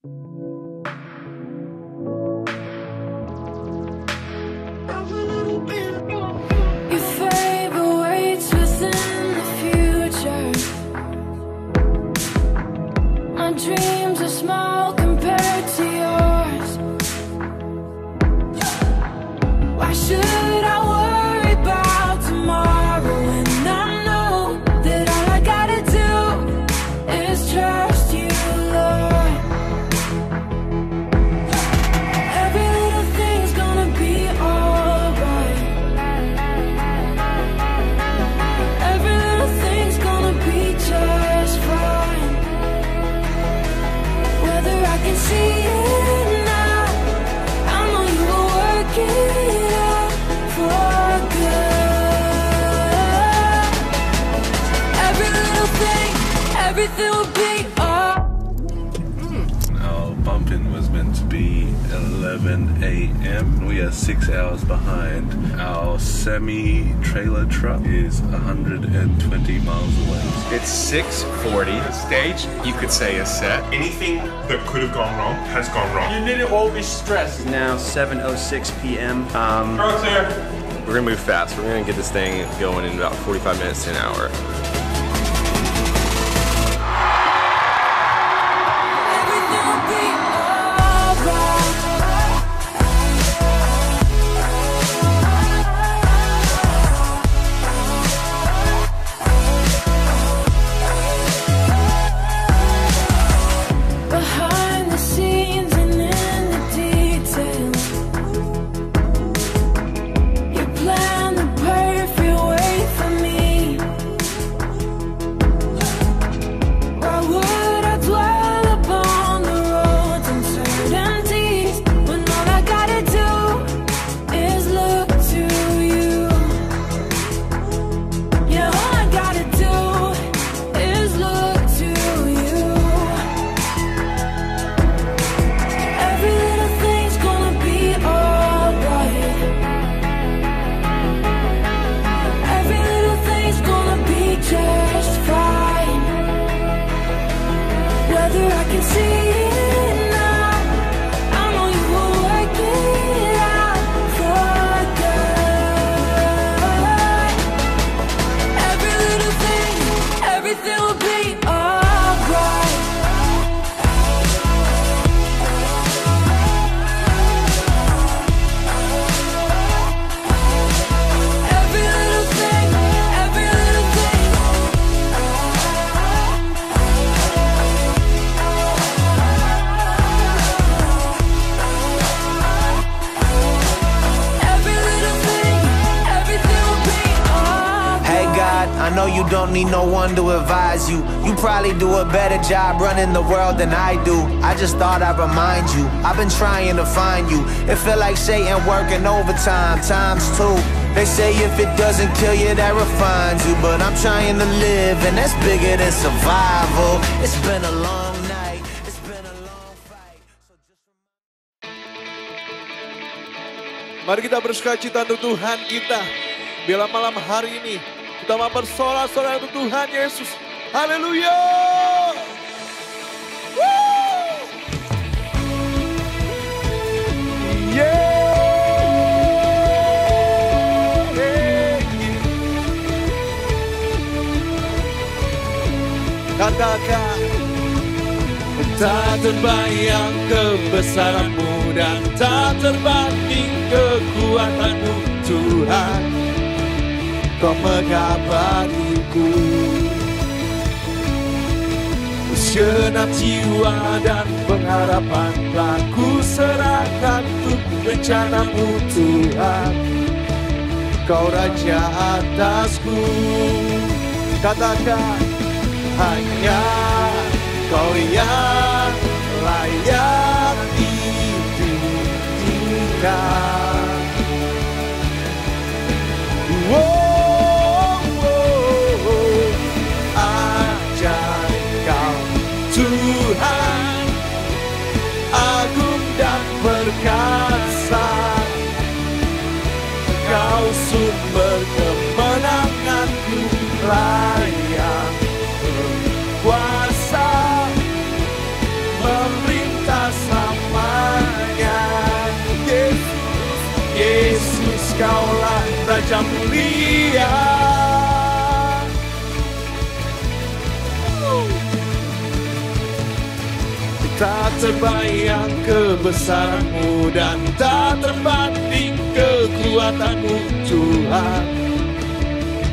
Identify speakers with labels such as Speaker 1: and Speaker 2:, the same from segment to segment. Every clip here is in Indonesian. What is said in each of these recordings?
Speaker 1: Your favor waits within the future. My dreams are small compared to yours. Why should I worry about tomorrow when I know that all I gotta do is trust you, Lord. Every little thing's gonna be alright. Every little thing's gonna be just fine. Whether I can see it now, I know you will work it out for good. Every little thing, everything will be alright.
Speaker 2: Our bump-in was meant to be 11 a.m. We are 6 hours behind. Our semi-trailer truck is 120 miles away.
Speaker 3: It's 6:40. The stage, you could say, is set.
Speaker 4: Anything that could have gone wrong has gone wrong.
Speaker 3: You need to all be stressed.
Speaker 5: Now 7:06 p.m.
Speaker 3: We're gonna move fast. We're gonna get this thing going in about 45 minutes to an hour.
Speaker 1: Everything will be alright. Behind the scenes and in the details, you plan the perfect way for me. Why would I dwell upon the roads and certainties when all I gotta do is look to you? Yeah, all I gotta do is look to you. Every little thing's gonna be alright. Every little thing's gonna be just fine. Whether I can see it now, I know you will work it out for good. Every little thing, everything will be alright. Every little thing, every little thing. Every little thing, everything will be alright.
Speaker 6: Hey God, I know you don't need no one to advise you. You probably do a better job running the world than I do. I just thought I'd remind you, I've been trying to find you. It feel like Satan working overtime, times two. They say if it doesn't kill you, that refines you. But I'm trying to live, and that's bigger than survival. It's been a long night, it's been a long fight. So just
Speaker 7: Mari kita bersukacita untuk Tuhan kita. Bila malam hari ini kita mau bersorak-sorai untuk Tuhan Yesus. Haleluya. Woo! Yeah. Katakan, tak terbayang kebesaranmu dan tak terbanding kekuatanmu, Tuhan. Kau mengabadiku, segenap jiwa dan pengharapan telah ku serahkan untuk rencanamu, Tuhan. Kau Raja atasku. Katakan, hanya Kau yang layak ditinggikan. Ajaib Kau Tuhan, agung dan perkasa. Kau sumber kemenanganku, layak berkuasa. Raja mulia. Tak terbayang kebesaran-Mu dan tak terbanding kekuatan-Mu Tuhan.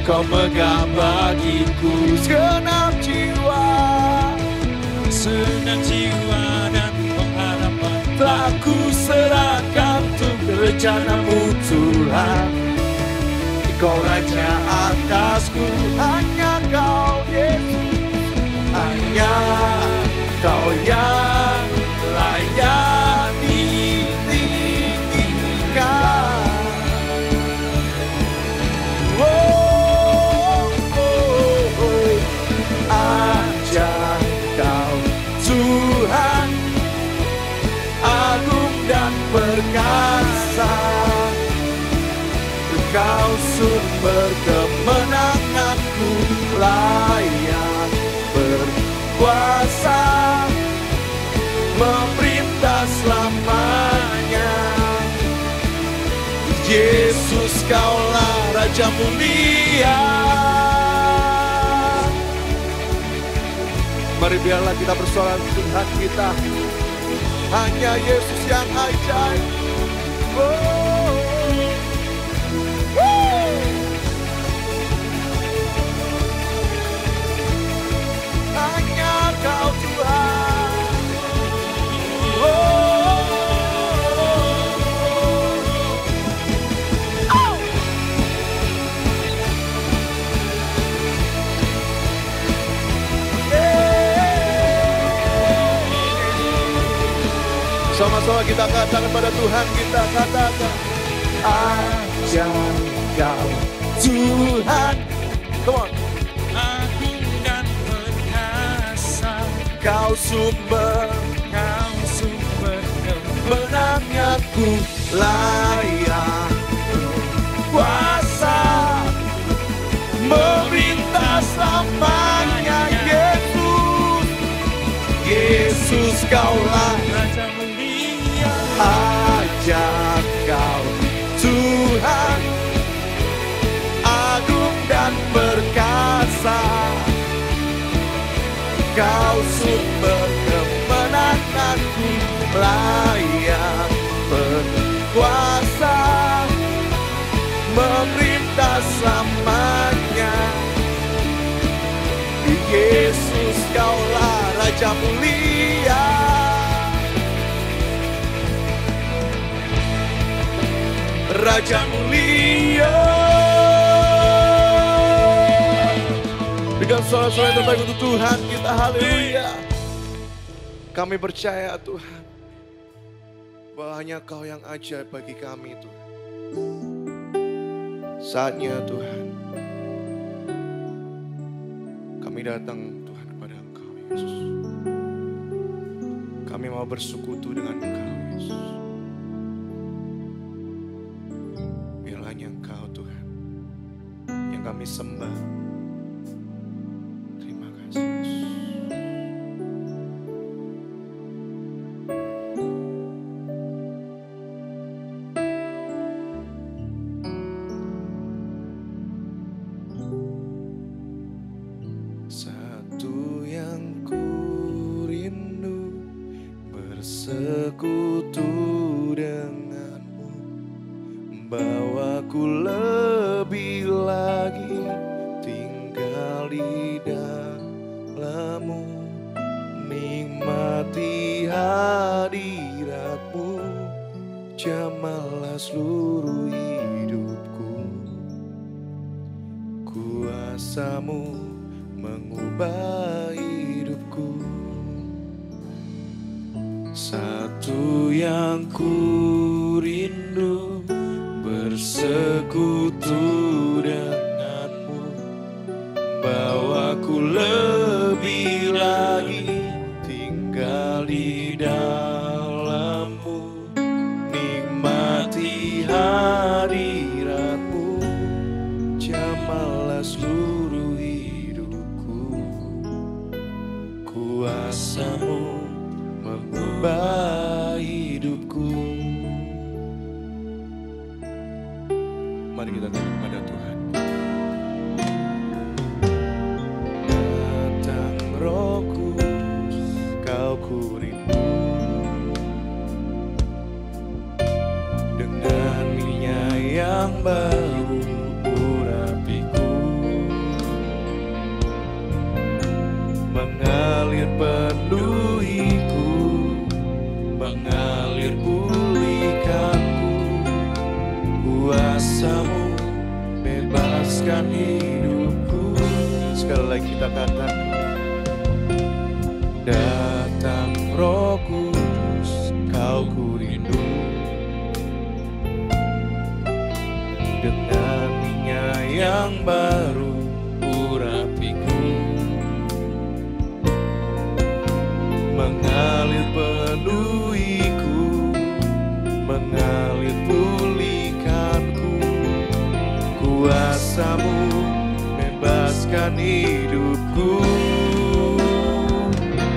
Speaker 7: Kau megah bagiku segenap jiwa dan pengharapan. Telah ku serahkan untuk rencana-Mu Tuhan. Kau Raja atasku, hanya Kau Yesus, hanya Kau yang layak ditinggikan. Ajar Kau Tuhan, agung dan perkasa. Kau sumber kemenanganku, layak berkuasa, memerintah selamanya. Yesus, Kaulah Raja mulia. Mari biarlah kita bersorak Tuhan kita. Hanya Yesus yang ajaib. Hanya Kau Tuhan. Sama-sama kita katakan pada Tuhan, kita katakan ajar Kau Tuhan. Come on.
Speaker 8: Agung dan perkasa,
Speaker 7: Kau sumber kemenanganku, layak kuasa, memerintah selamanya. Yesus, Yesus, Kaulah
Speaker 8: Raja mulia.
Speaker 7: ajar Kau Tuhan, agung dan perkasa. Kau sumber kemenanganku, layak berkuasa, memerintah selamanya. Yesus, Kaulah Raja mulia. Raja mulia. Dengan suara-suara yang terbaik untuk Tuhan kita, haleluya. Kami percaya Tuhan, bahwa hanya Kau yang ajaib bagi kami Tuhan. Saatnya Tuhan, kami datang Tuhan kepada Engkau Yesus. Kami mau bersekutu dengan Engkau Yesus. Biarlah hanya Engkau Tuhan yang kami sembah. Terima kasih Yesus. Satu yang ku rindu, bersekutu denganmu, bawaku lebih lagi tinggal di dalammu, nikmati hadiratmu, jamahlah seluruh hidupku. Kuasamu mengubah hidupku. Satu yang ku rindu, bersekutu denganmu, bawaku lebih lagi tinggal di dalammu, nikmati hadiratmu, jamahlah seluruh hidupku. Kuasamu mengubah hidupku. Mari kita tanya kepada
Speaker 8: baru urapiku, mengalir penuhiku, mengalir pulihkanku. Kuasamu bebaskan hidupku.
Speaker 7: Sekali lagi kita katakan,
Speaker 8: Datang Roh Kudus, Kau ku rindu. Dengan minyak yang baru urapiku, mengalir penuhiku, mengalir pulihkanku. Kuasamu bebaskan hidupku.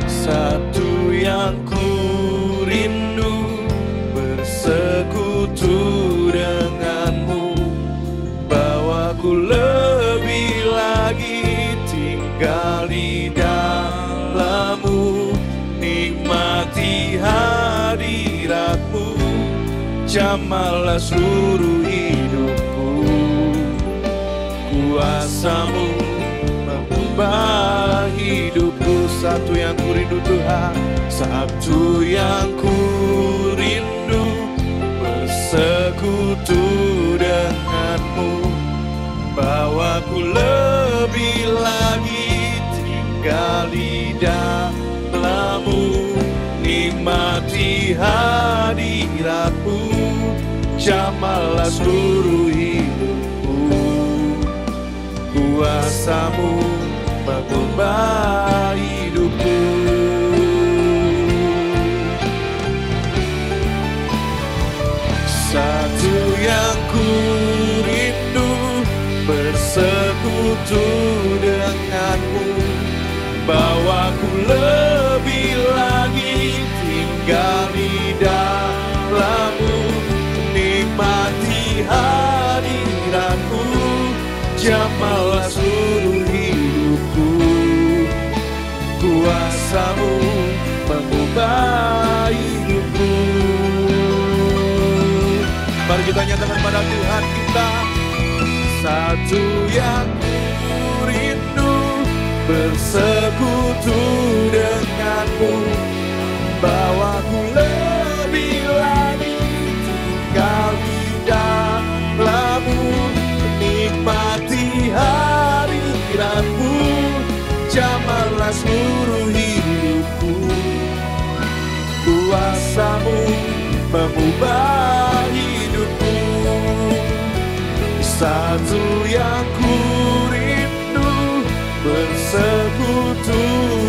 Speaker 8: Satu yang ku rindu, bersekutu denganmu, bawaku lebih lagi tinggal di dalammu, nikmati hadiratmu, jamahlah seluruh hidupku. Kuasamu mengubah hidupku. Satu yang ku rindu Tuhan, satu yang ku rindu, bersekutu denganmu, bawaku lebih lagi tinggal di dalammu, nikmati hadiratmu, jamahlah seluruh hidupku. Kuasamu mengubah hidupku. Satu yang ku rindu, bersekutu denganmu, bawaku lebih lagi tinggal di dalammu, nikmati hadiratmu, jamahlah seluruh hidupku. Kuasamu mengubah hidupku. Mari kita nyatakan pada Tuhan kita, satu yang ku rindu, bersekutu denganmu, bawaku lebih lagi tinggal di dalammu, nikmati hadiratmu, jamahlah seluruh hidupku. Kuasamu mengubah hidupku. Satu yang ku rindu, bersekutu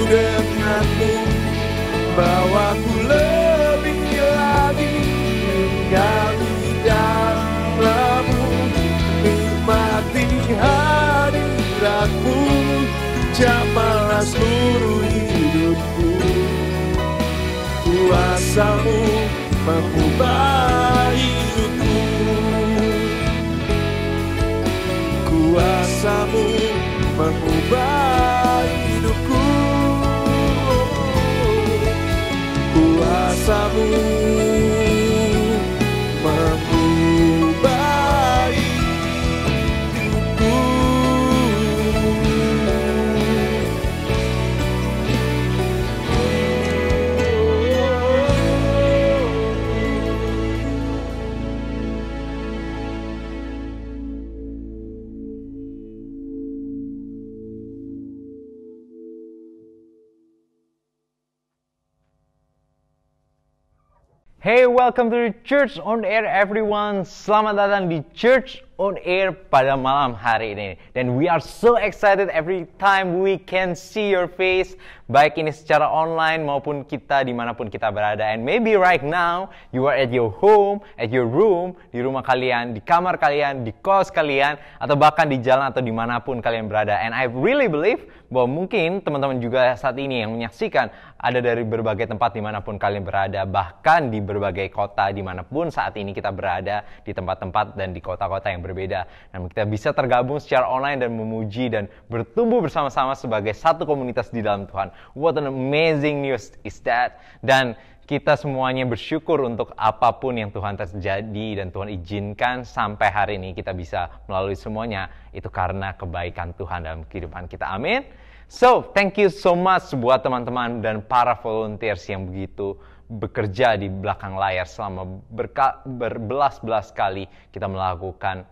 Speaker 8: denganmu, bawaku lebih lagi tinggal di dalammu, nikmati hadiratmu, jamahlah seluruh hidupku. Kuasamu mengubah hidupku. Kuasamu mengubah hidupku. Kuasamu mengubah hidupku.
Speaker 9: Hey, welcome to the Church on Air everyone. Selamat datang di Church on Air pada malam hari ini. Dan we are so excited every time we can see your face, baik ini secara online maupun kita dimanapun kita berada. And maybe right now you are at your home, at your room, di rumah kalian, di kamar kalian, di kos kalian, atau bahkan di jalan atau dimanapun kalian berada. And I really believe bahwa mungkin teman-teman juga saat ini yang menyaksikan ada dari berbagai tempat dimanapun kalian berada, bahkan di berbagai kota dimanapun saat ini kita berada, di tempat-tempat dan di kota-kota yang berbeda. Dan kita bisa tergabung secara online dan memuji dan bertumbuh bersama-sama sebagai satu komunitas di dalam Tuhan. What an amazing news is that. Dan kita semuanya bersyukur untuk apapun yang Tuhan terjadi dan Tuhan izinkan sampai hari ini kita bisa melalui semuanya, itu karena kebaikan Tuhan dalam kehidupan kita. Amin. So, thank you so much buat teman-teman dan para volunteers yang begitu bekerja di belakang layar selama berbelas-belas kali kita melakukan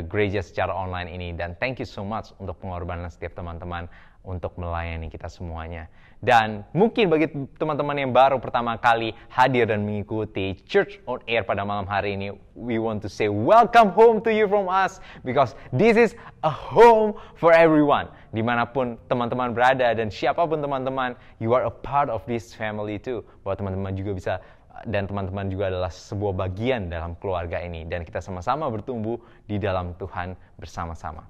Speaker 9: gereja secara online ini. Dan thank you so much untuk pengorbanan setiap teman-teman untuk melayani kita semuanya. Dan mungkin bagi teman-teman yang baru pertama kali hadir dan mengikuti Church on Air pada malam hari ini, we want to say welcome home to you from us, because this is a home for everyone. Dimanapun teman-teman berada dan siapapun teman-teman, you are a part of this family too. Bahwa teman-teman juga bisa, dan teman-teman juga adalah sebuah bagian dalam keluarga ini. Dan kita sama-sama bertumbuh di dalam Tuhan bersama-sama.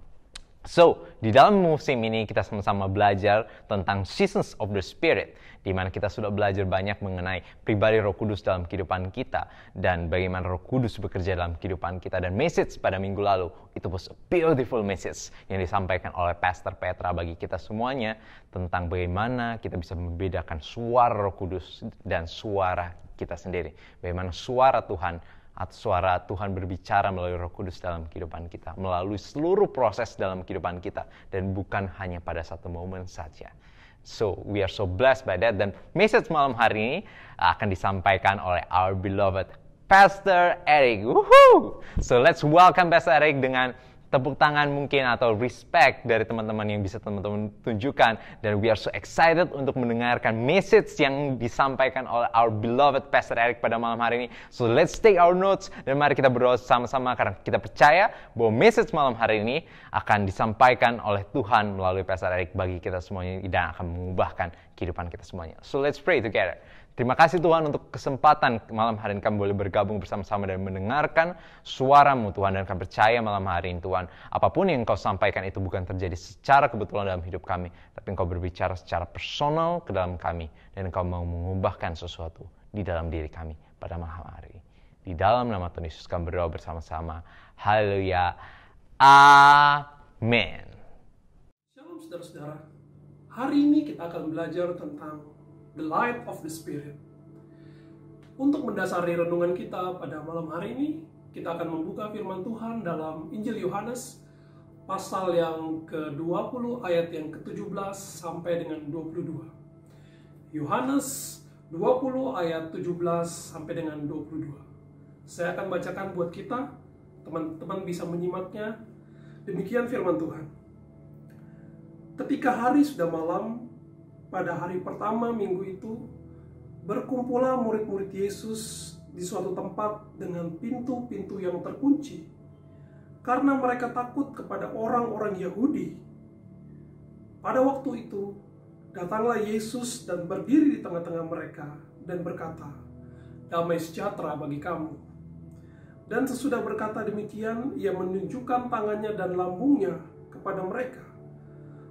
Speaker 9: So, di dalam musim ini kita sama-sama belajar tentang Seasons of the Spirit, di mana kita sudah belajar banyak mengenai pribadi Roh Kudus dalam kehidupan kita dan bagaimana Roh Kudus bekerja dalam kehidupan kita. Dan message pada minggu lalu, itu was a beautiful message yang disampaikan oleh Pastor Petra bagi kita semuanya tentang bagaimana kita bisa membedakan suara Roh Kudus dan suara kita sendiri. Bagaimana suara Tuhan atau suara Tuhan berbicara melalui Roh Kudus dalam kehidupan kita, melalui seluruh proses dalam kehidupan kita, dan bukan hanya pada satu momen saja. So, we are so blessed by that. Dan message malam hari ini akan disampaikan oleh our beloved Pastor Eric. Woohoo! So, let's welcome Pastor Eric dengan tepuk tangan mungkin atau respect dari teman-teman yang bisa teman-teman tunjukkan. Dan we are so excited untuk mendengarkan message yang disampaikan oleh our beloved Pastor Eric pada malam hari ini. So let's take our notes dan mari kita berdoa sama-sama, karena kita percaya bahwa message malam hari ini akan disampaikan oleh Tuhan melalui Pastor Eric bagi kita semuanya dan akan mengubahkan kehidupan kita semuanya. So let's pray together. Terima kasih Tuhan untuk kesempatan malam hari ini kami boleh bergabung bersama-sama dan mendengarkan suara-Mu Tuhan, dan kami percaya malam hari ini Tuhan, apapun yang Engkau sampaikan itu bukan terjadi secara kebetulan dalam hidup kami, tapi Engkau berbicara secara personal ke dalam kami, dan Engkau mau mengubahkan sesuatu di dalam diri kami pada malam hari ini. Di dalam nama Tuhan Yesus kami berdoa bersama-sama. Haleluya. Amin.
Speaker 10: Shalom saudara-saudara. Hari ini kita akan belajar tentang the light of the Spirit. Untuk mendasari renungan kita pada malam hari ini, kita akan membuka firman Tuhan dalam Injil Yohanes, pasal yang ke-20 ayat yang ke-17 sampai dengan 22. Yohanes 20 ayat 17 sampai dengan 22. Saya akan bacakan buat kita, teman-teman bisa menyimaknya. Demikian firman Tuhan. Ketika hari sudah malam, pada hari pertama minggu itu, berkumpullah murid-murid Yesus di suatu tempat dengan pintu-pintu yang terkunci, karena mereka takut kepada orang-orang Yahudi. Pada waktu itu, datanglah Yesus dan berdiri di tengah-tengah mereka dan berkata, "Damai sejahtera bagi kamu." Dan sesudah berkata demikian, ia menunjukkan tangannya dan lambungnya kepada mereka.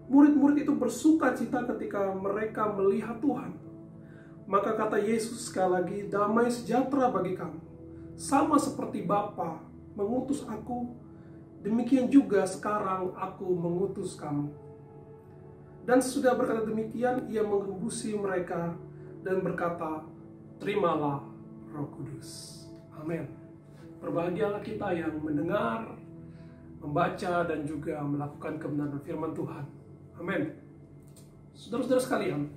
Speaker 10: Murid-murid itu bersuka cita ketika mereka melihat Tuhan. Maka kata Yesus sekali lagi, "Damai sejahtera bagi kamu. Sama seperti Bapa mengutus aku, demikian juga sekarang aku mengutus kamu." Dan sesudah berkata demikian, ia mengembusi mereka dan berkata, "Terimalah Roh Kudus." Amin. Berbahagialah kita yang mendengar, membaca, dan juga melakukan kebenaran firman Tuhan. Amin. Saudara-saudara sekalian,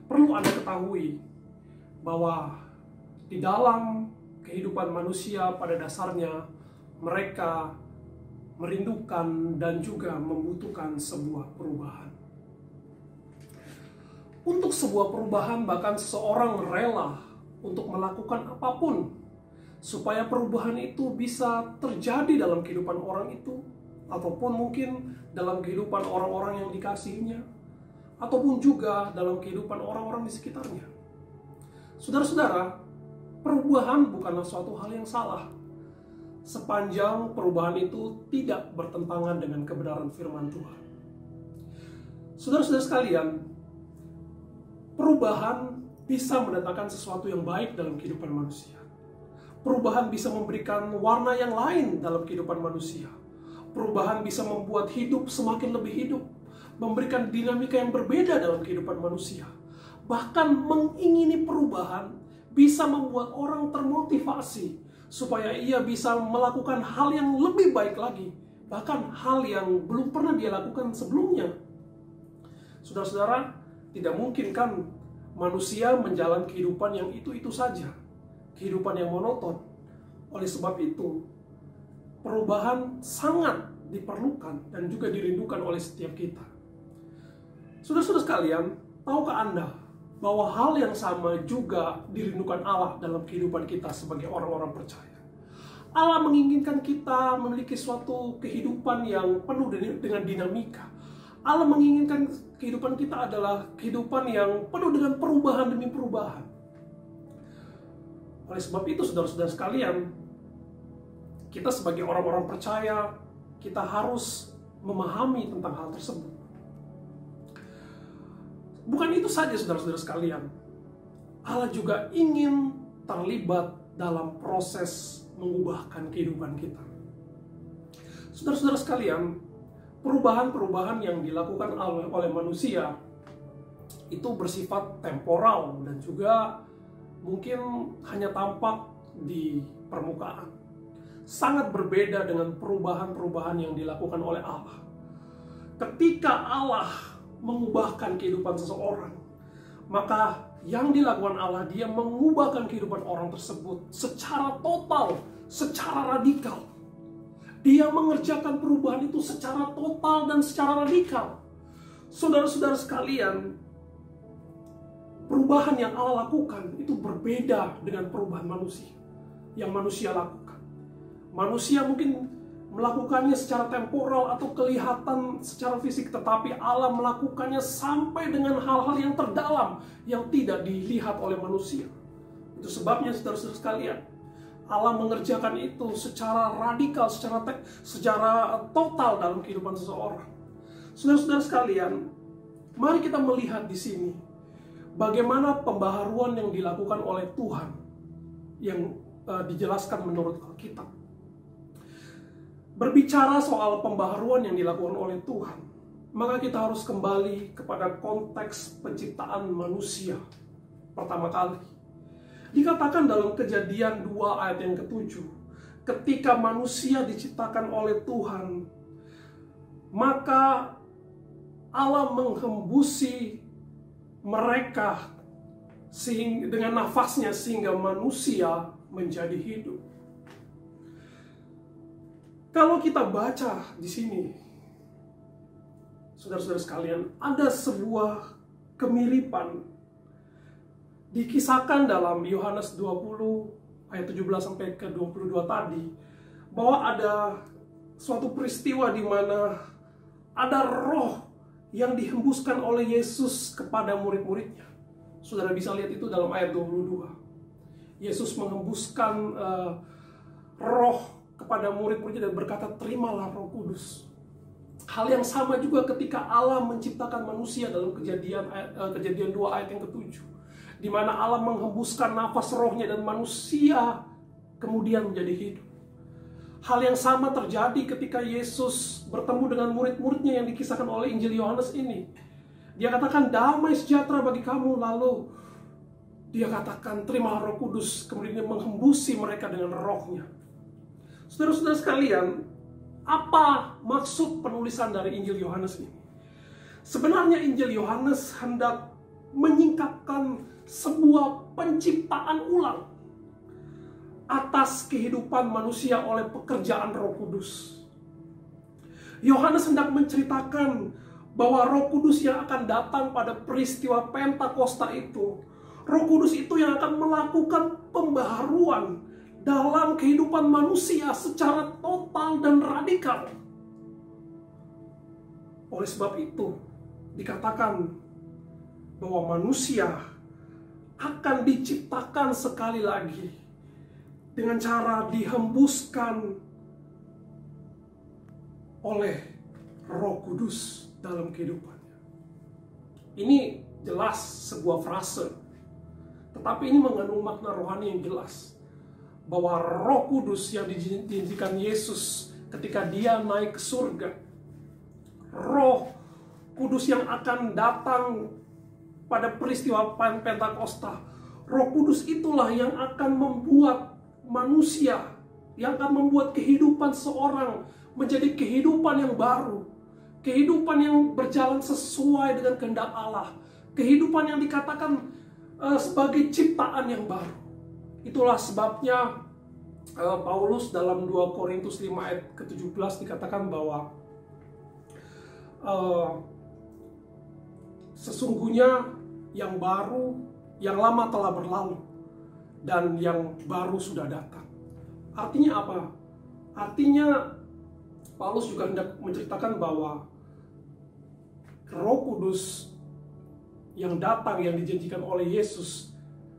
Speaker 10: perlu Anda ketahui bahwa di dalam kehidupan manusia pada dasarnya mereka merindukan dan juga membutuhkan sebuah perubahan. Untuk sebuah perubahan, bahkan seseorang rela untuk melakukan apapun supaya perubahan itu bisa terjadi dalam kehidupan orang itu, ataupun mungkin dalam kehidupan orang-orang yang dikasihinya, ataupun juga dalam kehidupan orang-orang di sekitarnya. Saudara-saudara, perubahan bukanlah suatu hal yang salah, sepanjang perubahan itu tidak bertentangan dengan kebenaran firman Tuhan. Saudara-saudara sekalian, perubahan bisa mendatangkan sesuatu yang baik dalam kehidupan manusia. Perubahan bisa memberikan warna yang lain dalam kehidupan manusia. Perubahan bisa membuat hidup semakin lebih hidup, memberikan dinamika yang berbeda dalam kehidupan manusia. bahkan mengingini perubahan, bisa membuat orang termotivasi supaya ia bisa melakukan hal yang lebih baik lagi, bahkan hal yang belum pernah dia lakukan sebelumnya. Saudara-saudara, tidak mungkin kan manusia menjalani kehidupan yang itu-itu saja, kehidupan yang monoton. Oleh sebab itu, perubahan sangat diperlukan dan juga dirindukan oleh setiap kita. Saudara-saudara sekalian, tahukah Anda bahwa hal yang sama juga dirindukan Allah dalam kehidupan kita sebagai orang-orang percaya? Allah menginginkan kita memiliki suatu kehidupan yang penuh dengan dinamika. Allah menginginkan kehidupan kita adalah kehidupan yang penuh dengan perubahan demi perubahan. Oleh sebab itu, saudara-saudara sekalian, kita sebagai orang-orang percaya, kita harus memahami tentang hal tersebut. Bukan itu saja, saudara-saudara sekalian. Allah juga ingin terlibat dalam proses mengubahkan kehidupan kita. Saudara-saudara sekalian, perubahan-perubahan yang dilakukan oleh manusia itu bersifat temporal dan juga mungkin hanya tampak di permukaan. Sangat berbeda dengan perubahan-perubahan yang dilakukan oleh Allah. Ketika Allah mengubahkan kehidupan seseorang, maka yang dilakukan Allah, dia mengubahkan kehidupan orang tersebut secara total, secara radikal. Dia mengerjakan perubahan itu secara total dan secara radikal. Saudara-saudara sekalian, perubahan yang Allah lakukan itu berbeda dengan perubahan manusia yang manusia lakukan. Manusia mungkin melakukannya secara temporal atau kelihatan secara fisik, tetapi Allah melakukannya sampai dengan hal-hal yang terdalam yang tidak dilihat oleh manusia. Itu sebabnya, saudara-saudara sekalian, Allah mengerjakan itu secara radikal, secara total dalam kehidupan seseorang. Saudara-saudara sekalian, mari kita melihat di sini bagaimana pembaharuan yang dilakukan oleh Tuhan yang dijelaskan menurut Alkitab. Berbicara soal pembaharuan yang dilakukan oleh Tuhan, maka kita harus kembali kepada konteks penciptaan manusia pertama kali. Dikatakan dalam Kejadian 2 ayat yang ke-7, ketika manusia diciptakan oleh Tuhan, maka Allah menghembusi mereka dengan nafasnya sehingga manusia menjadi hidup. Kalau kita baca di sini, saudara-saudara sekalian, ada sebuah kemiripan dikisahkan dalam Yohanes 20 ayat 17 sampai ke 22 tadi, bahwa ada suatu peristiwa di mana ada roh yang dihembuskan oleh Yesus kepada murid-muridnya. Saudara bisa lihat itu dalam ayat 22. Yesus menghembuskan roh kepada murid-muridnya dan berkata, terimalah Roh Kudus. Hal yang sama juga ketika Allah menciptakan manusia dalam Kejadian 2 ayat yang ke-7, di mana Allah menghembuskan nafas rohnya dan manusia kemudian menjadi hidup. Hal yang sama terjadi ketika Yesus bertemu dengan murid-muridnya yang dikisahkan oleh Injil Yohanes ini. Dia katakan, damai sejahtera bagi kamu, lalu dia katakan, terimalah Roh Kudus, kemudian dia menghembusi mereka dengan rohnya. Saudara-saudara sekalian, apa maksud penulisan dari Injil Yohanes ini? Sebenarnya Injil Yohanes hendak menyingkapkan sebuah penciptaan ulang atas kehidupan manusia oleh pekerjaan Roh Kudus. Yohanes hendak menceritakan bahwa Roh Kudus yang akan datang pada peristiwa Pentakosta itu, Roh Kudus itu yang akan melakukan pembaharuan dalam kehidupan manusia secara total dan radikal. Oleh sebab itu, dikatakan bahwa manusia akan diciptakan sekali lagi dengan cara dihembuskan oleh Roh Kudus dalam kehidupannya. Ini jelas sebuah frase, tetapi ini mengandung makna rohani yang jelas. Bahwa Roh Kudus yang dijanjikan Yesus ketika dia naik ke surga, Roh Kudus yang akan datang pada peristiwa Pentakosta, Roh Kudus itulah yang akan membuat manusia, yang akan membuat kehidupan seorang menjadi kehidupan yang baru, kehidupan yang berjalan sesuai dengan kehendak Allah, kehidupan yang dikatakan sebagai ciptaan yang baru. Itulah sebabnya Paulus dalam 2 Korintus 5 ayat ke-17 dikatakan bahwa sesungguhnya yang baru, yang lama telah berlalu dan yang baru sudah datang. Artinya apa? Artinya Paulus juga hendak menceritakan bahwa Roh Kudus yang datang, yang dijanjikan oleh Yesus,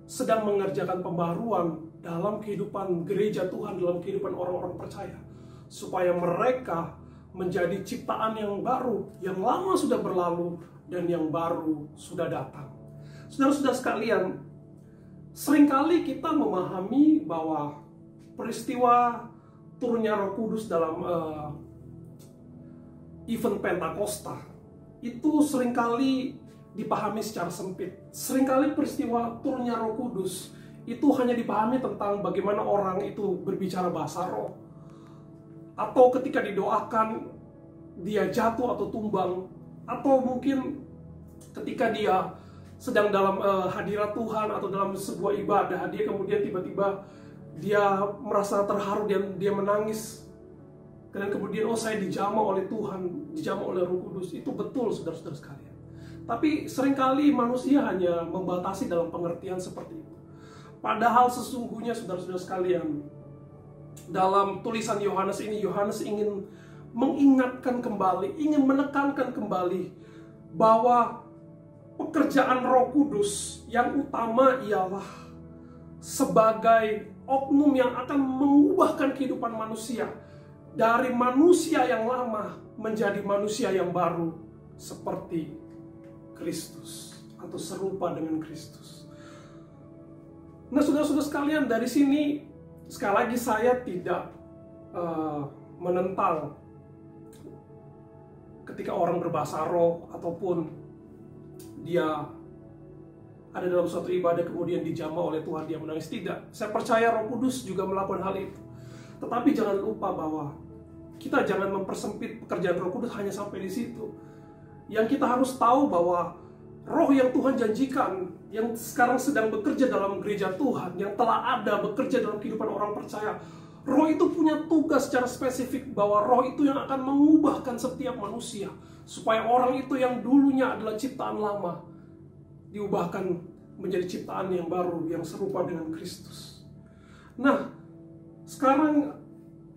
Speaker 10: sedang mengerjakan pembaruan dalam kehidupan gereja Tuhan, dalam kehidupan orang-orang percaya, supaya mereka menjadi ciptaan yang baru, yang lama sudah berlalu dan yang baru sudah datang. Saudara-saudara sekalian, seringkali kita memahami bahwa peristiwa turunnya Roh Kudus dalam event Pentakosta itu seringkali dipahami secara sempit. Seringkali peristiwa turunnya Roh Kudus itu hanya dipahami tentang bagaimana orang itu berbicara bahasa roh, atau ketika didoakan dia jatuh atau tumbang, atau mungkin ketika dia sedang dalam hadirat Tuhan atau dalam sebuah ibadah, dia kemudian tiba-tiba dia merasa terharu dan dia menangis. Dan kemudian, oh saya dijamah oleh Tuhan, dijamah oleh Roh Kudus. Itu betul, saudara-saudara sekalian. Tapi seringkali manusia hanya membatasi dalam pengertian seperti itu. Padahal sesungguhnya, saudara-saudara sekalian, dalam tulisan Yohanes ini, Yohanes ingin mengingatkan kembali, ingin menekankan kembali bahwa pekerjaan Roh Kudus yang utama ialah sebagai oknum yang akan mengubahkan kehidupan manusia dari manusia yang lama menjadi manusia yang baru seperti Kristus atau serupa dengan Kristus. Nah, saudara-saudara sekalian, dari sini sekali lagi saya tidak menentang ketika orang berbahasa roh ataupun dia ada dalam suatu ibadah kemudian dijamah oleh Tuhan, dia menangis. Tidak, saya percaya Roh Kudus juga melakukan hal itu. Tetapi jangan lupa bahwa kita jangan mempersempit pekerjaan Roh Kudus hanya sampai di situ. Yang kita harus tahu bahwa roh yang Tuhan janjikan, yang sekarang sedang bekerja dalam gereja Tuhan, yang telah ada bekerja dalam kehidupan orang percaya, roh itu punya tugas secara spesifik, bahwa roh itu yang akan mengubahkan setiap manusia, supaya orang itu yang dulunya adalah ciptaan lama diubahkan menjadi ciptaan yang baru, yang serupa dengan Kristus. Nah, sekarang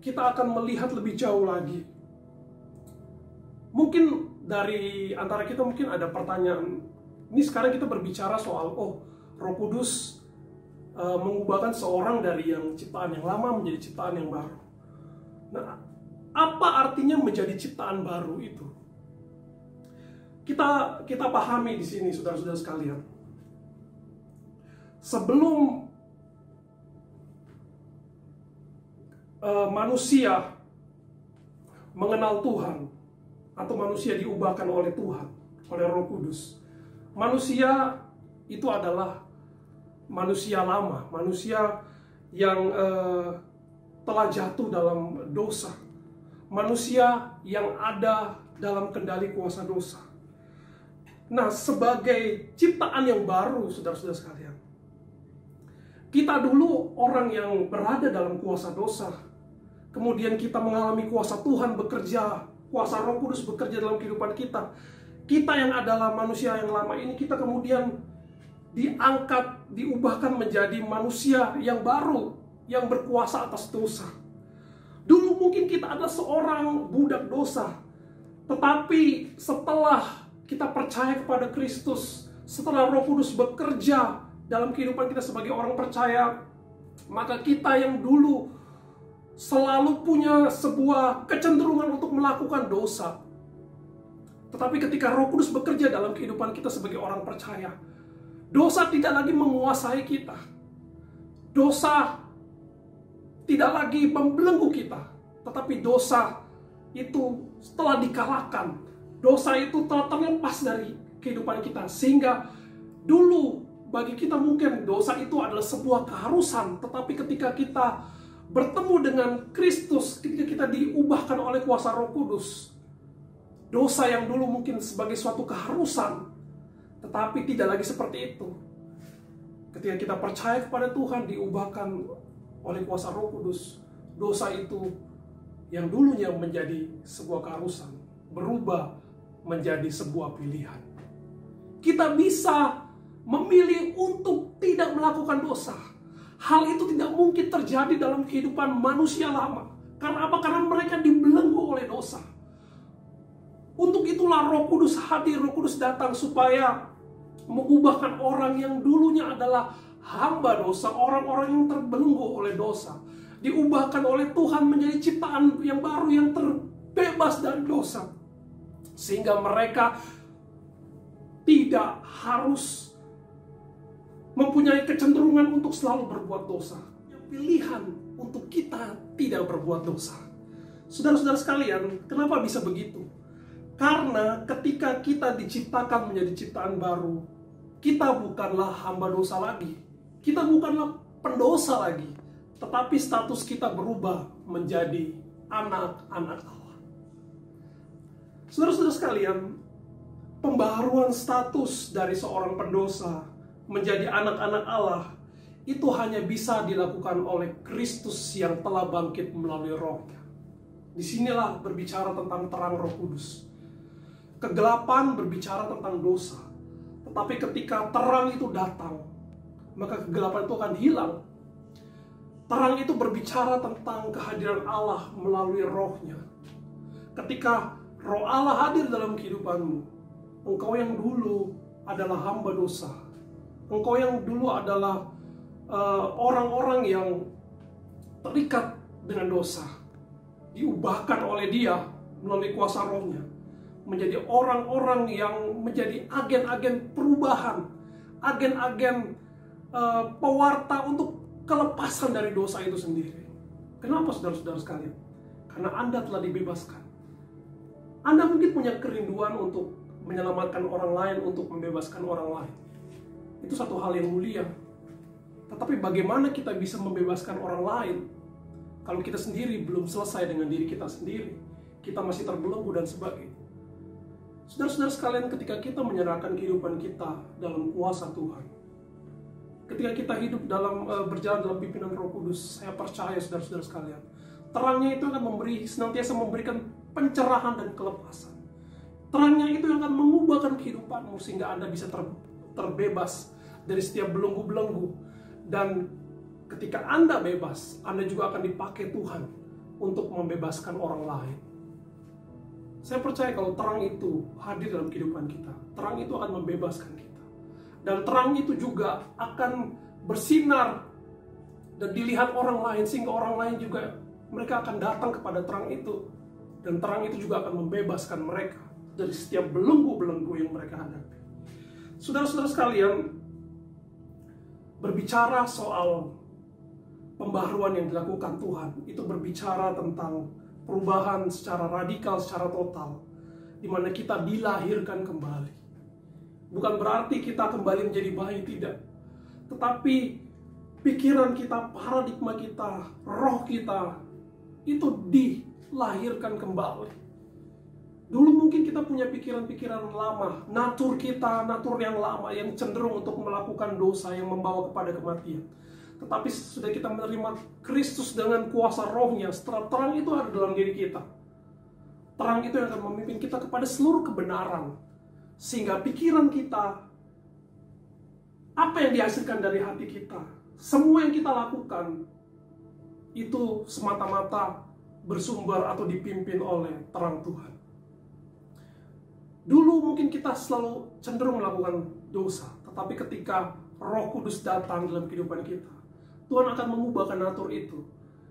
Speaker 10: kita akan melihat lebih jauh lagi. Mungkin dari antara kita mungkin ada pertanyaan. Ini sekarang kita berbicara soal, Roh Kudus mengubahkan seorang dari yang ciptaan yang lama menjadi ciptaan yang baru. Nah, apa artinya menjadi ciptaan baru itu? Kita pahami di sini, saudara-saudara sekalian. Sebelum manusia mengenal Tuhan atau manusia diubahkan oleh Tuhan, oleh Roh Kudus, manusia itu adalah manusia lama, manusia yang telah jatuh dalam dosa, manusia yang ada dalam kendali kuasa dosa. Nah, sebagai ciptaan yang baru, saudara-saudara sekalian, kita dulu orang yang berada dalam kuasa dosa, kemudian kita mengalami kuasa Tuhan bekerja, kuasa Roh Kudus bekerja dalam kehidupan kita. Kita yang adalah manusia yang lama ini, kita kemudian diangkat, diubahkan menjadi manusia yang baru, yang berkuasa atas dosa. Dulu mungkin kita adalah seorang budak dosa, tetapi setelah kita percaya kepada Kristus, setelah Roh Kudus bekerja dalam kehidupan kita sebagai orang percaya, maka kita yang dulu selalu punya sebuah kecenderungan untuk melakukan dosa. Tetapi ketika Roh Kudus bekerja dalam kehidupan kita sebagai orang percaya, dosa tidak lagi menguasai kita. Dosa tidak lagi membelenggu kita, tetapi dosa itu telah dikalahkan. Dosa itu telah terlepas dari kehidupan kita, sehingga Dulu bagi kita mungkin dosa itu adalah sebuah keharusan, tetapi ketika kita bertemu dengan Kristus, ketika kita diubahkan oleh kuasa Roh Kudus, dosa yang dulu mungkin sebagai suatu keharusan, tetapi tidak lagi seperti itu. Ketika kita percaya kepada Tuhan, diubahkan oleh kuasa Roh Kudus, dosa itu yang dulunya menjadi sebuah keharusan, berubah menjadi sebuah pilihan. Kita bisa memilih untuk tidak melakukan dosa. Hal itu tidak mungkin terjadi dalam kehidupan manusia lama. Karena apa? Karena mereka dibelenggu oleh dosa. Untuk itulah Roh Kudus hadir, Roh Kudus datang supaya mengubahkan orang yang dulunya adalah hamba dosa, orang-orang yang terbelenggu oleh dosa, diubahkan oleh Tuhan menjadi ciptaan yang baru, yang terbebas dari dosa, sehingga mereka tidak harus mempunyai kecenderungan untuk selalu berbuat dosa. Pilihan untuk kita tidak berbuat dosa. Saudara-saudara sekalian, kenapa bisa begitu? Karena ketika kita diciptakan menjadi ciptaan baru, kita bukanlah hamba dosa lagi. Kita bukanlah pendosa lagi. Tetapi status kita berubah menjadi anak-anak Allah. Saudara-saudara sekalian, pembaharuan status dari seorang pendosa menjadi anak-anak Allah itu hanya bisa dilakukan oleh Kristus yang telah bangkit melalui Roh-Nya. Disinilah berbicara tentang terang Roh Kudus. Kegelapan berbicara tentang dosa. Tetapi ketika terang itu datang, maka kegelapan itu akan hilang. Terang itu berbicara tentang kehadiran Allah melalui Roh-Nya. Ketika Roh Allah hadir dalam kehidupanmu, engkau yang dulu adalah hamba dosa, engkau yang dulu adalah orang-orang yang terikat dengan dosa, diubahkan oleh Dia melalui kuasa Roh-Nya menjadi orang-orang yang menjadi agen-agen perubahan, agen-agen pewarta untuk kelepasan dari dosa itu sendiri. Kenapa saudara-saudara sekalian? Karena Anda telah dibebaskan. Anda mungkin punya kerinduan untuk menyelamatkan orang lain, untuk membebaskan orang lain. Itu satu hal yang mulia. Tetapi bagaimana kita bisa membebaskan orang lain kalau kita sendiri belum selesai dengan diri kita sendiri? Kita masih terbelenggu dan sebagainya. Saudara-saudara sekalian, ketika kita menyerahkan kehidupan kita dalam kuasa Tuhan, ketika kita hidup dalam berjalan dalam pimpinan Roh Kudus, saya percaya saudara-saudara sekalian, terangnya itu akan senantiasa memberikan pencerahan dan kelepasan. Terangnya itu yang akan mengubahkan kehidupanmu sehingga Anda bisa terbebas dari setiap belenggu-belenggu. Dan ketika Anda bebas, Anda juga akan dipakai Tuhan untuk membebaskan orang lain. Saya percaya kalau terang itu hadir dalam kehidupan kita, terang itu akan membebaskan kita. Dan terang itu juga akan bersinar dan dilihat orang lain, sehingga orang lain juga mereka akan datang kepada terang itu. Dan terang itu juga akan membebaskan mereka dari setiap belenggu-belenggu yang mereka hadapi. Saudara-saudara sekalian, berbicara soal pembaharuan yang dilakukan Tuhan, itu berbicara tentang perubahan secara radikal, secara total, di mana kita dilahirkan kembali. Bukan berarti kita kembali menjadi bayi, tidak. Tetapi pikiran kita, paradigma kita, roh kita, itu dilahirkan kembali. Dulu mungkin kita punya pikiran-pikiran lama, natur kita, natur yang lama, yang cenderung untuk melakukan dosa yang membawa kepada kematian. Tetapi sudah kita menerima Kristus dengan kuasa Roh-Nya, setelah terang itu ada dalam diri kita. Terang itu yang akan memimpin kita kepada seluruh kebenaran. Sehingga pikiran kita, apa yang dihasilkan dari hati kita, semua yang kita lakukan, itu semata-mata bersumber atau dipimpin oleh terang Tuhan. Dulu mungkin kita selalu cenderung melakukan dosa, tetapi ketika Roh Kudus datang dalam kehidupan kita, Tuhan akan mengubahkan natur itu.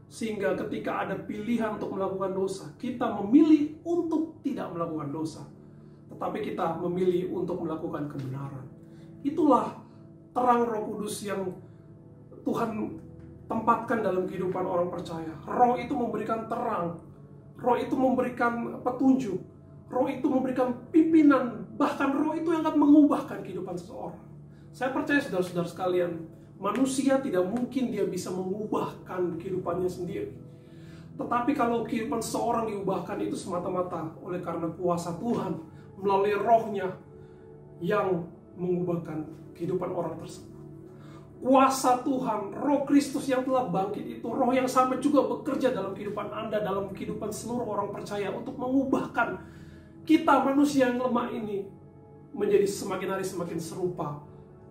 Speaker 10: Sehingga ketika ada pilihan untuk melakukan dosa, kita memilih untuk tidak melakukan dosa. Tetapi kita memilih untuk melakukan kebenaran. Itulah terang Roh Kudus yang Tuhan tempatkan dalam kehidupan orang percaya. Roh itu memberikan terang. Roh itu memberikan petunjuk. Roh itu memberikan pimpinan. Bahkan roh itu yang akan mengubahkan kehidupan seseorang. Saya percaya saudara-saudara sekalian, manusia tidak mungkin dia bisa mengubahkan kehidupannya sendiri. Tetapi kalau kehidupan seorang diubahkan itu semata-mata oleh karena kuasa Tuhan melalui rohnya yang mengubahkan kehidupan orang tersebut. Kuasa Tuhan, roh Kristus yang telah bangkit itu, roh yang sama juga bekerja dalam kehidupan Anda, dalam kehidupan seluruh orang percaya untuk mengubahkan kita manusia yang lemah ini menjadi semakin hari semakin serupa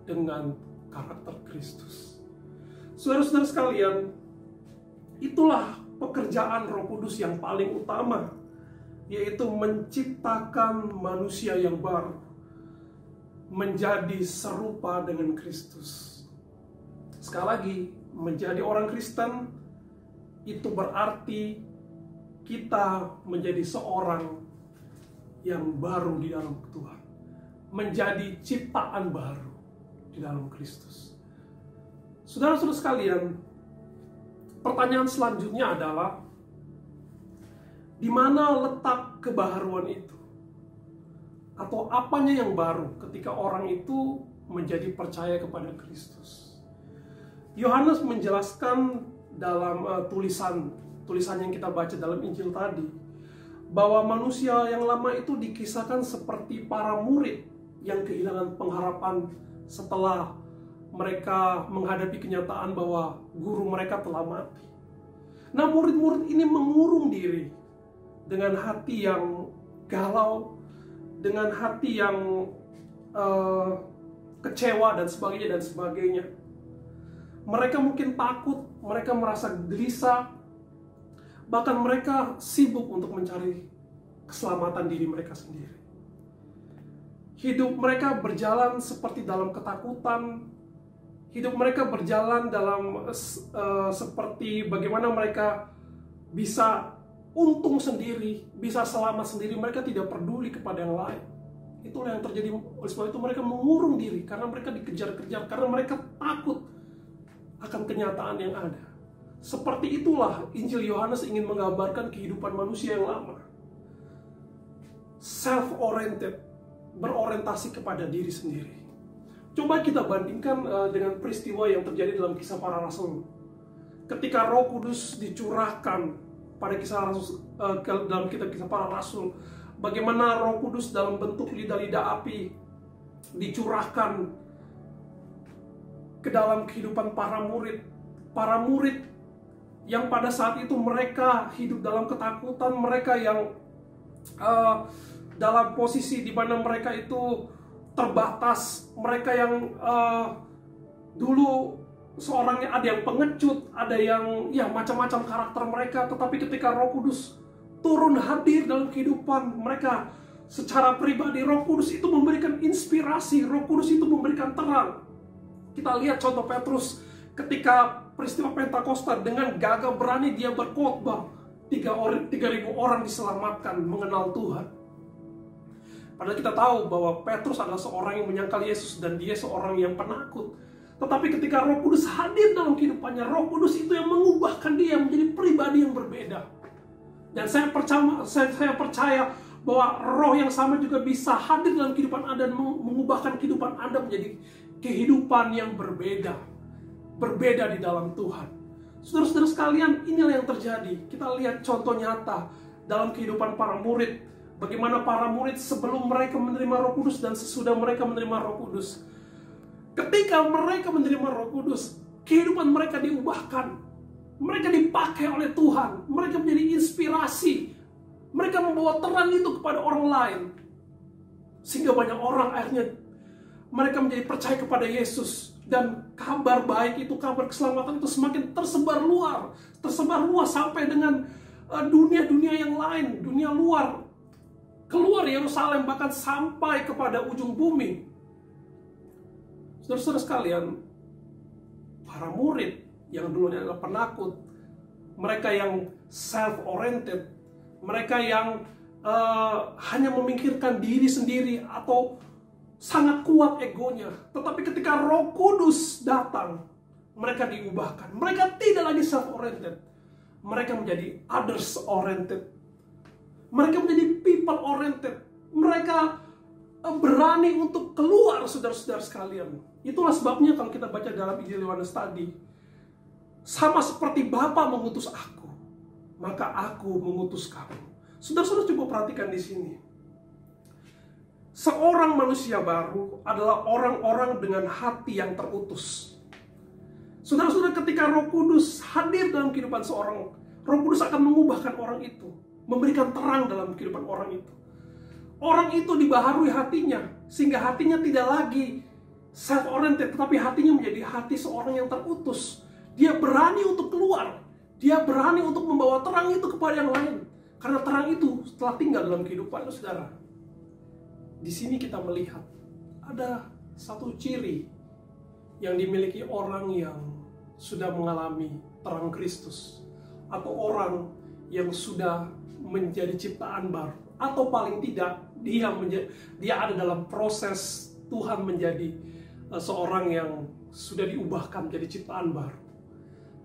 Speaker 10: dengan karakter Kristus. Saudara-saudara sekalian, itulah pekerjaan Roh Kudus yang paling utama, yaitu menciptakan manusia yang baru, menjadi serupa dengan Kristus. Sekali lagi, menjadi orang Kristen itu berarti kita menjadi seorang yang baru di dalam Tuhan, menjadi ciptaan baru di dalam Kristus. Saudara-saudara sekalian, pertanyaan selanjutnya adalah, di mana letak kebaharuan itu? Atau apanya yang baru ketika orang itu menjadi percaya kepada Kristus? Yohanes menjelaskan dalam tulisan yang kita baca dalam Injil tadi, bahwa manusia yang lama itu dikisahkan seperti para murid yang kehilangan pengharapan setelah mereka menghadapi kenyataan bahwa guru mereka telah mati. Nah, murid-murid ini mengurung diri dengan hati yang galau, dengan hati yang kecewa dan sebagainya. Mereka mungkin takut, mereka merasa gelisah, bahkan mereka sibuk untuk mencari keselamatan diri mereka sendiri. Hidup mereka berjalan seperti dalam ketakutan. Hidup mereka berjalan dalam seperti bagaimana mereka bisa untung sendiri, bisa selamat sendiri. Mereka tidak peduli kepada yang lain. Itulah yang terjadi. Oleh sebab itu mereka mengurung diri karena mereka dikejar-kejar, karena mereka takut akan kenyataan yang ada. Seperti itulah Injil Yohanes ingin menggambarkan kehidupan manusia yang lama. Self-oriented, berorientasi kepada diri sendiri. Coba kita bandingkan dengan peristiwa yang terjadi dalam Kisah Para Rasul. Ketika Roh Kudus dicurahkan pada dalam Kisah Para Rasul, bagaimana Roh Kudus dalam bentuk lidah-lidah api dicurahkan ke dalam kehidupan para murid yang pada saat itu mereka hidup dalam ketakutan, mereka yang dalam posisi di mana mereka itu terbatas, mereka yang dulu seorangnya ada yang pengecut, ada yang ya macam-macam karakter mereka, tetapi ketika Roh Kudus turun hadir dalam kehidupan mereka secara pribadi, Roh Kudus itu memberikan inspirasi, Roh Kudus itu memberikan terang. Kita lihat contoh Petrus ketika peristiwa Pentakosta, dengan gagah berani dia berkhotbah, 3.000 orang diselamatkan mengenal Tuhan. Padahal kita tahu bahwa Petrus adalah seorang yang menyangkal Yesus dan dia seorang yang penakut. Tetapi ketika Roh Kudus hadir dalam kehidupannya, Roh Kudus itu yang mengubahkan dia menjadi pribadi yang berbeda. Dan saya percaya bahwa Roh yang sama juga bisa hadir dalam kehidupan Anda dan mengubahkan kehidupan Anda menjadi kehidupan yang berbeda di dalam Tuhan. Saudara-saudara sekalian, inilah yang terjadi. Kita lihat contoh nyata dalam kehidupan para murid. Bagaimana para murid sebelum mereka menerima Roh Kudus dan sesudah mereka menerima Roh Kudus. Ketika mereka menerima Roh Kudus, kehidupan mereka diubahkan. Mereka dipakai oleh Tuhan. Mereka menjadi inspirasi. Mereka membawa terang itu kepada orang lain. Sehingga banyak orang akhirnya mereka menjadi percaya kepada Yesus. Dan kabar baik itu, kabar keselamatan itu semakin tersebar luas sampai dengan dunia-dunia yang lain, dunia luar, keluar Yerusalem, bahkan sampai kepada ujung bumi. Saudara-saudara sekalian, para murid yang dulunya adalah penakut, mereka yang self-oriented, mereka yang hanya memikirkan diri sendiri atau sangat kuat egonya. Tetapi ketika Roh Kudus datang, mereka diubahkan. Mereka tidak lagi self-oriented. Mereka menjadi others-oriented. Mereka menjadi people-oriented. Mereka berani untuk keluar, saudara-saudara sekalian. Itulah sebabnya kalau kita baca dalam Injil Yohanes tadi, sama seperti Bapa mengutus aku, maka aku mengutus kamu. Saudara-saudara coba perhatikan di sini. Seorang manusia baru adalah orang-orang dengan hati yang terutus. Saudara-saudara, ketika Roh Kudus hadir dalam kehidupan seorang, Roh Kudus akan mengubahkan orang itu, memberikan terang dalam kehidupan orang itu. Orang itu dibaharui hatinya, sehingga hatinya tidak lagi self-oriented, tetapi hatinya menjadi hati seorang yang terutus. Dia berani untuk keluar, dia berani untuk membawa terang itu kepada yang lain, karena terang itu telah tinggal dalam kehidupan saudara. Di sini kita melihat ada satu ciri yang dimiliki orang yang sudah mengalami terang Kristus, atau orang yang sudah menjadi ciptaan baru, atau paling tidak dia ada dalam proses Tuhan menjadi seorang yang sudah diubahkan menjadi ciptaan baru.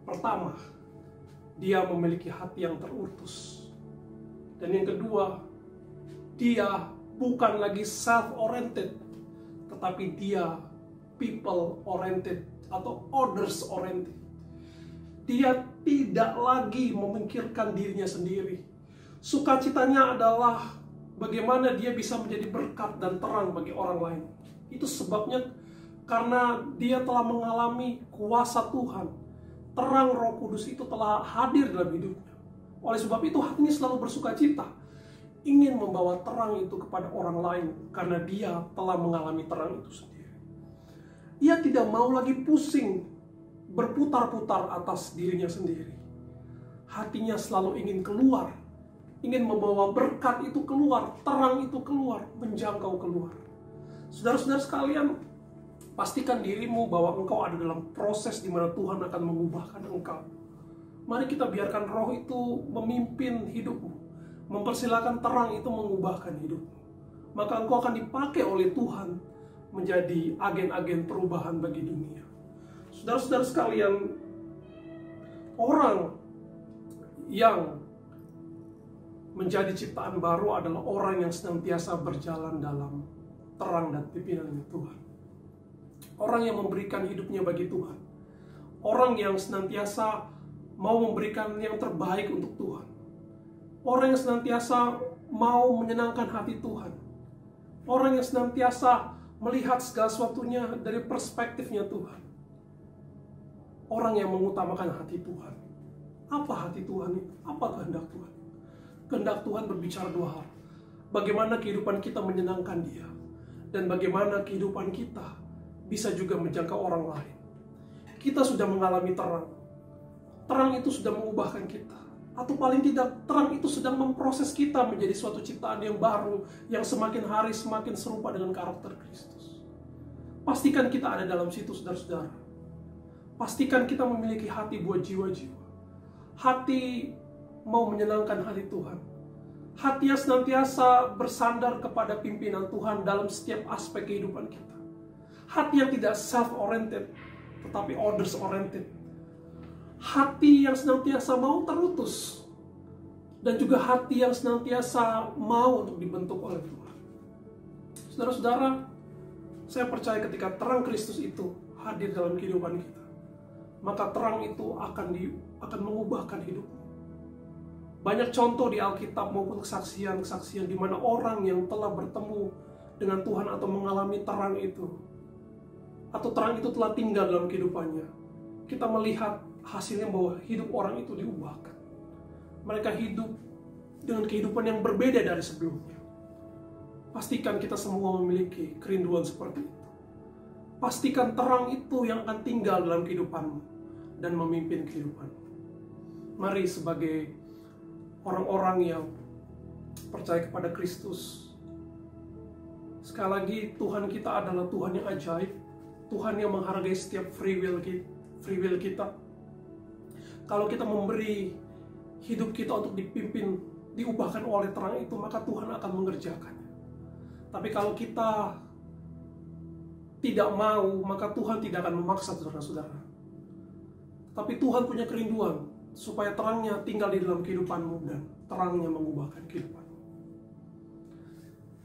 Speaker 10: Pertama, dia memiliki hati yang terutus, dan yang kedua, dia bukan lagi self-oriented, tetapi dia people-oriented atau others-oriented. Dia tidak lagi memikirkan dirinya sendiri. Sukacitanya adalah bagaimana dia bisa menjadi berkat dan terang bagi orang lain. Itu sebabnya karena dia telah mengalami kuasa Tuhan. Terang Roh Kudus itu telah hadir dalam hidupnya. Oleh sebab itu hatinya selalu bersukacita, ingin membawa terang itu kepada orang lain, karena dia telah mengalami terang itu sendiri. Ia tidak mau lagi pusing berputar-putar atas dirinya sendiri. Hatinya selalu ingin keluar, ingin membawa berkat itu keluar, terang itu keluar, menjangkau keluar. Saudara-saudara sekalian, pastikan dirimu bahwa engkau ada dalam proses di mana Tuhan akan mengubahkan engkau. Mari kita biarkan Roh itu memimpin hidupmu. Mempersilakan terang itu mengubahkan hidupmu. Maka engkau akan dipakai oleh Tuhan menjadi agen-agen perubahan bagi dunia. Saudara-saudara sekalian, orang yang menjadi ciptaan baru adalah orang yang senantiasa berjalan dalam terang dan pimpinan Tuhan. Orang yang memberikan hidupnya bagi Tuhan. Orang yang senantiasa mau memberikan yang terbaik untuk Tuhan. Orang yang senantiasa mau menyenangkan hati Tuhan. Orang yang senantiasa melihat segala sesuatunya dari perspektifnya Tuhan. Orang yang mengutamakan hati Tuhan. Apa hati Tuhan itu? Apa kehendak Tuhan? Kehendak Tuhan berbicara dua hal. Bagaimana kehidupan kita menyenangkan Dia, dan bagaimana kehidupan kita bisa juga menjangkau orang lain. Kita sudah mengalami terang. Terang itu sudah mengubahkan kita. Atau paling tidak, terang itu sedang memproses kita menjadi suatu ciptaan yang baru, yang semakin hari semakin serupa dengan karakter Kristus. Pastikan kita ada dalam situ, saudara-saudara. Pastikan kita memiliki hati buat jiwa-jiwa. Hati mau menyenangkan hati Tuhan. Hati yang senantiasa bersandar kepada pimpinan Tuhan dalam setiap aspek kehidupan kita. Hati yang tidak self-oriented, tetapi others-oriented. Hati yang senantiasa mau terutus, dan juga hati yang senantiasa mau untuk dibentuk oleh Tuhan. Saudara-saudara, saya percaya ketika terang Kristus itu hadir dalam kehidupan kita, maka terang itu akan mengubahkan hidupmu. Banyak contoh di Alkitab maupun kesaksian-kesaksian di mana orang yang telah bertemu dengan Tuhan atau mengalami terang itu, atau terang itu telah tinggal dalam kehidupannya, kita melihat hasilnya bahwa hidup orang itu diubahkan. Mereka hidup dengan kehidupan yang berbeda dari sebelumnya. Pastikan kita semua memiliki kerinduan seperti itu. Pastikan terang itu yang akan tinggal dalam kehidupanmu dan memimpin kehidupanmu. Mari sebagai orang-orang yang percaya kepada Kristus, sekali lagi Tuhan kita adalah Tuhan yang ajaib. Tuhan yang menghargai setiap free will kita. Kalau kita memberi hidup kita untuk dipimpin, diubahkan oleh terang itu, maka Tuhan akan mengerjakannya. Tapi kalau kita tidak mau, maka Tuhan tidak akan memaksa, saudara-saudara. Tapi Tuhan punya kerinduan supaya terangnya tinggal di dalam kehidupanmu dan terangnya mengubahkan kehidupanmu.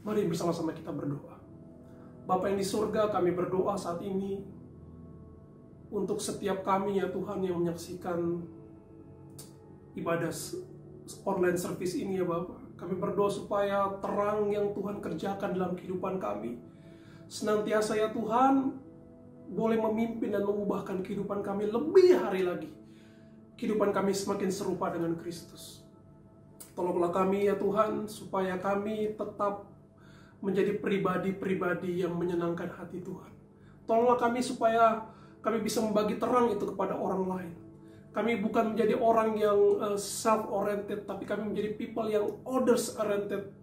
Speaker 10: Mari bersama-sama kita berdoa. Bapa yang di surga, kami berdoa saat ini untuk setiap kami ya Tuhan yang menyaksikan ibadah online service ini ya Bapak. Kami berdoa supaya terang yang Tuhan kerjakan dalam kehidupan kami senantiasa ya Tuhan boleh memimpin dan mengubahkan kehidupan kami lebih hari lagi. Kehidupan kami semakin serupa dengan Kristus. Tolonglah kami ya Tuhan supaya kami tetap menjadi pribadi-pribadi yang menyenangkan hati Tuhan. Tolonglah kami supaya kami bisa membagi terang itu kepada orang lain. Kami bukan menjadi orang yang self-oriented, tapi kami menjadi people yang others-oriented.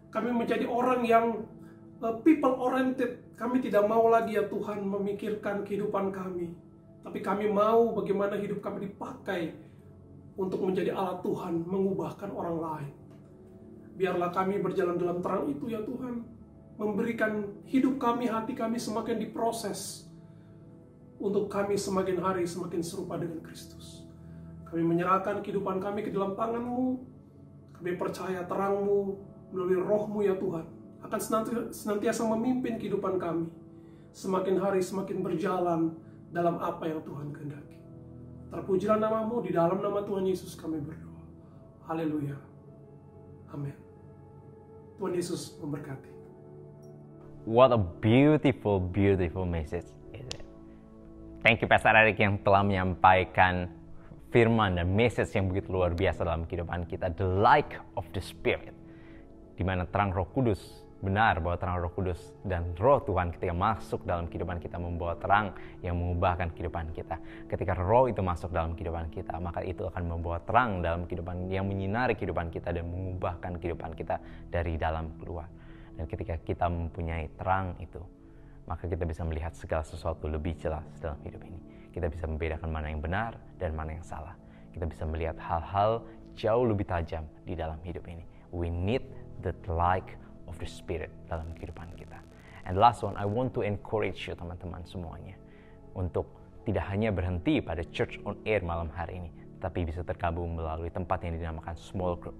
Speaker 10: Kami menjadi orang yang people-oriented. Kami tidak mau lagi ya Tuhan memikirkan kehidupan kami. Tapi kami mau bagaimana hidup kami dipakai untuk menjadi alat Tuhan, mengubahkan orang lain. Biarlah kami berjalan dalam terang itu ya Tuhan. Memberikan hidup kami, hati kami semakin diproses. Untuk kami semakin hari semakin serupa dengan Kristus. Kami menyerahkan kehidupan kami ke dalam tangan-Mu. Kami percaya terang-Mu melalui Roh-Mu ya Tuhan akan senantiasa memimpin kehidupan kami. Semakin hari semakin berjalan dalam apa yang Tuhan kehendaki. Terpujilah nama-Mu, di dalam nama Tuhan Yesus kami berdoa. Haleluya. Amin. Tuhan Yesus memberkati.
Speaker 9: What a beautiful, beautiful message. Thank you Pastor Eric yang telah menyampaikan firman dan message yang begitu luar biasa dalam kehidupan kita. The light of the Spirit. Di mana terang Roh Kudus, benar bahwa terang Roh Kudus dan Roh Tuhan ketika masuk dalam kehidupan kita membawa terang yang mengubahkan kehidupan kita. Ketika Roh itu masuk dalam kehidupan kita, maka itu akan membawa terang dalam kehidupan yang menyinari kehidupan kita dan mengubahkan kehidupan kita dari dalam keluar. Dan ketika kita mempunyai terang itu, maka kita bisa melihat segala sesuatu lebih jelas dalam hidup ini. Kita bisa membedakan mana yang benar dan mana yang salah. Kita bisa melihat hal-hal jauh lebih tajam di dalam hidup ini. We need the light of the Spirit dalam kehidupan kita. And last one, I want to encourage you teman-teman semuanya untuk tidak hanya berhenti pada Church on Air malam hari ini, tapi bisa tergabung melalui tempat yang dinamakan small group,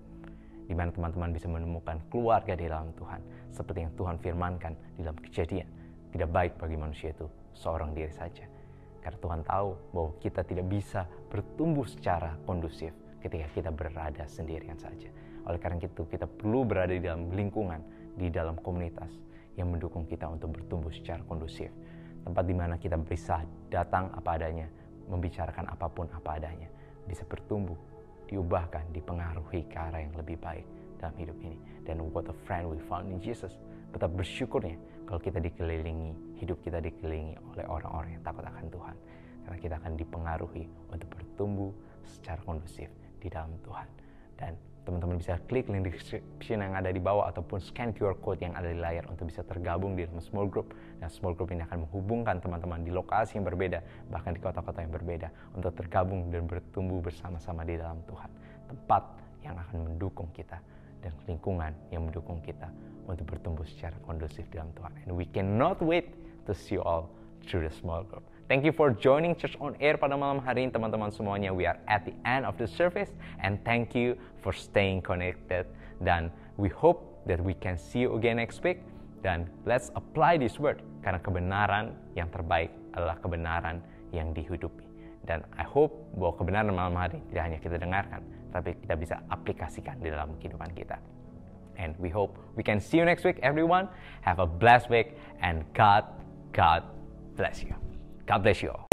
Speaker 9: di mana teman-teman bisa menemukan keluarga di dalam Tuhan, seperti yang Tuhan firmankan di dalam Kejadian. Tidak baik bagi manusia itu seorang diri saja. Karena Tuhan tahu bahwa kita tidak bisa bertumbuh secara kondusif ketika kita berada sendirian saja. Oleh karena itu, kita perlu berada di dalam lingkungan, di dalam komunitas yang mendukung kita untuk bertumbuh secara kondusif. Tempat di mana kita bisa datang apa adanya, membicarakan apapun apa adanya, bisa bertumbuh, diubahkan, dipengaruhi ke arah yang lebih baik dalam hidup ini. Dan what a friend we found in Jesus. Betapa bersyukurnya kalau kita dikelilingi, hidup kita dikelilingi oleh orang-orang yang takut akan Tuhan. Karena kita akan dipengaruhi untuk bertumbuh secara kondusif di dalam Tuhan. Dan teman-teman bisa klik link description yang ada di bawah ataupun scan QR code yang ada di layar untuk bisa tergabung di dalam small group. Dan small group ini akan menghubungkan teman-teman di lokasi yang berbeda, bahkan di kota-kota yang berbeda, untuk tergabung dan bertumbuh bersama-sama di dalam Tuhan. Tempat yang akan mendukung kita dan lingkungan yang mendukung kita untuk bertumbuh secara kondusif dalam Tuhan. And we cannot wait to see you all through the small group. Thank you for joining Church on Air pada malam hari ini teman-teman semuanya. We are at the end of the service and thank you for staying connected. Dan we hope that we can see you again next week. Dan let's apply this word karena kebenaran yang terbaik adalah kebenaran yang dihidupi. Dan I hope bahwa kebenaran malam hari tidak hanya kita dengarkan, tapi kita bisa aplikasikan di dalam kehidupan kita. And we hope we can see you next week, everyone. Have a blessed week and God bless you. God bless you all.